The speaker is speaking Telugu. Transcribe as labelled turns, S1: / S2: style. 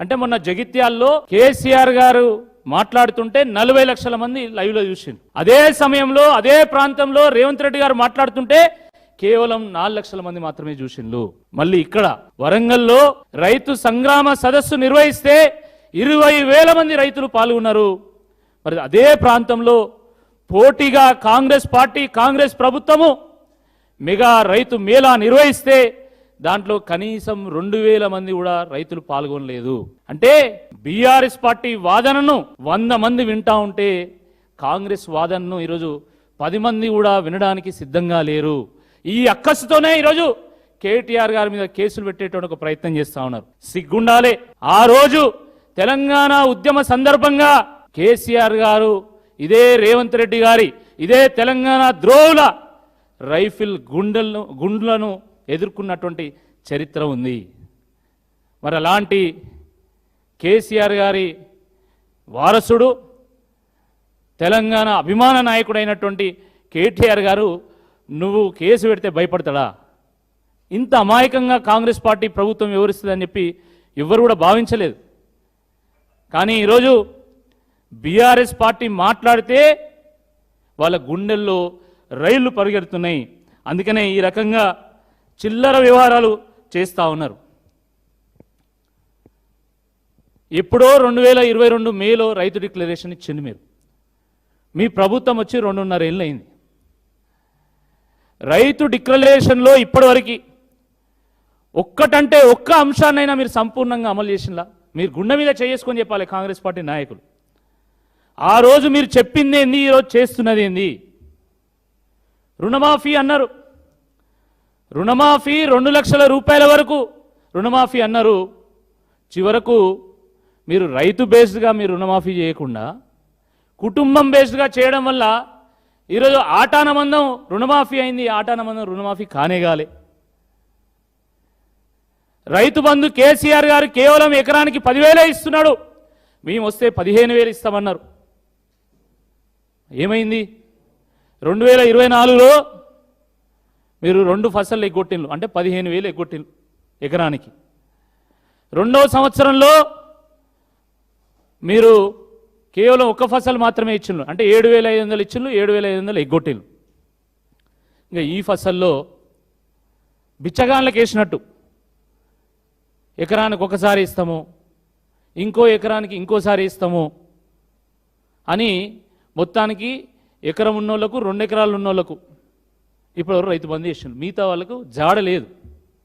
S1: అంటే మొన్న జగిత్యాల్లో కేసీఆర్ గారు మాట్లాడుతుంటే 40 లక్షల మంది లైవ్ లో చూసిండ్రు. అదే సమయంలో అదే ప్రాంతంలో రేవంత్ రెడ్డి గారు మాట్లాడుతుంటే కేవలం 4 లక్షల మంది మాత్రమే చూసిండ్రు. మళ్ళీ ఇక్కడ వరంగల్లో రైతు సంగ్రామ సదస్సు నిర్వహిస్తే 20,000 మంది రైతులు పాల్గొన్నారు. మరి అదే ప్రాంతంలో పోటీగా కాంగ్రెస్ పార్టీ కాంగ్రెస్ ప్రభుత్వము మెగా రైతు మేళా నిర్వహిస్తే దాంట్లో కనీసం 2,000 మంది కూడా రైతులు పాల్గొనలేదు. అంటే బీఆర్ఎస్ పార్టీ వాదనను 100 మంది వింటా ఉంటే కాంగ్రెస్ వాదనను ఈరోజు 10 మంది కూడా వినడానికి సిద్ధంగా లేరు. ఈ అక్కసుతోనే ఈరోజు కేటీఆర్ గారి మీద కేసులు పెట్టేటువంటి ఒక ప్రయత్నం చేస్తా ఉన్నారు. సిగ్గుండాలే. ఆ రోజు తెలంగాణ ఉద్యమ సందర్భంగా కేసీఆర్ గారు ఇదే రేవంత్ రెడ్డి గారి ఇదే తెలంగాణ ద్రోహుల రైఫిల్ గుండ్లను ఎదుర్కొన్నటువంటి చరిత్ర ఉంది. మరి అలాంటి కేసీఆర్ గారి వారసుడు తెలంగాణ అభిమాన నాయకుడైనటువంటి కేటీఆర్ గారు నువ్వు కేసు పెడితే భయపడతాడా? ఇంత అమాయకంగా కాంగ్రెస్ పార్టీ ప్రభుత్వం వివరిస్తుందని చెప్పి ఎవరు కూడా భావించలేదు. కానీ ఈరోజు బీఆర్ఎస్ పార్టీ మాట్లాడితే వాళ్ళ గుండెల్లో రైళ్లు పరిగెడుతున్నాయి. అందుకనే ఈ రకంగా చిల్లర వ్యవహారాలు చేస్తూ ఉన్నారు. ఎప్పుడో 2022 మేలో రైతు డిక్లరేషన్ ఇచ్చింది మీరు. మీ ప్రభుత్వం వచ్చి 2.5 ఏళ్ళు అయింది. రైతు డిక్లరేషన్లో ఇప్పటివరకు ఒక్కటంటే ఒక్క అంశాన్నైనా మీరు సంపూర్ణంగా అమలు చేసినలా? మీరు గుండె మీద చేసుకొని చెప్పాలి కాంగ్రెస్ పార్టీ నాయకులు. ఆ రోజు మీరు చెప్పింది ఏంది, ఈరోజు చేస్తున్నది ఏంది? రుణమాఫీ అన్నారు. రుణమాఫీ 2 లక్షల రూపాయల వరకు రుణమాఫీ అన్నారు. చివరకు మీరు రైతు బేస్డ్గా మీరు రుణమాఫీ చేయకుండా కుటుంబం బేస్డ్గా చేయడం వల్ల ఈరోజు ఆటానమందం రుణమాఫీ అయింది. ఆటానమందం రుణమాఫీ కానేగాలే. రైతు బంధు కేసీఆర్ గారు కేవలం ఎకరానికి 10,000 ఇస్తున్నాడు. మేము వస్తే 15,000 ఇస్తామన్నారు. ఏమైంది? 2024లో మీరు 2 ఫసళ్ళు ఎగ్గొట్టిండ్రు. అంటే 15,000 ఎగ్గొట్టిండ్రు ఎకరానికి. 2వ సంవత్సరంలో మీరు కేవలం 1 ఫసలు మాత్రమే ఇచ్చిండ్రు. అంటే 7,500 ఇచ్చిండ్రు. 7,500 ఎగ్గొట్టిండ్రు. ఇంకా ఈ ఫసల్లో బిచ్చగాళ్ళకి వేసినట్టు ఎకరానికి ఒకసారి ఇస్తాము, ఇంకో ఎకరానికి ఇంకోసారి ఇస్తాము అని మొత్తానికి ఎకరం ఉన్నోళ్లకు 2 ఎకరాలు ఉన్నోళ్లకు ఇప్పుడు రైతు బంధు చేసిండ్రు. మిగతా వాళ్ళకు జాడ లేదు.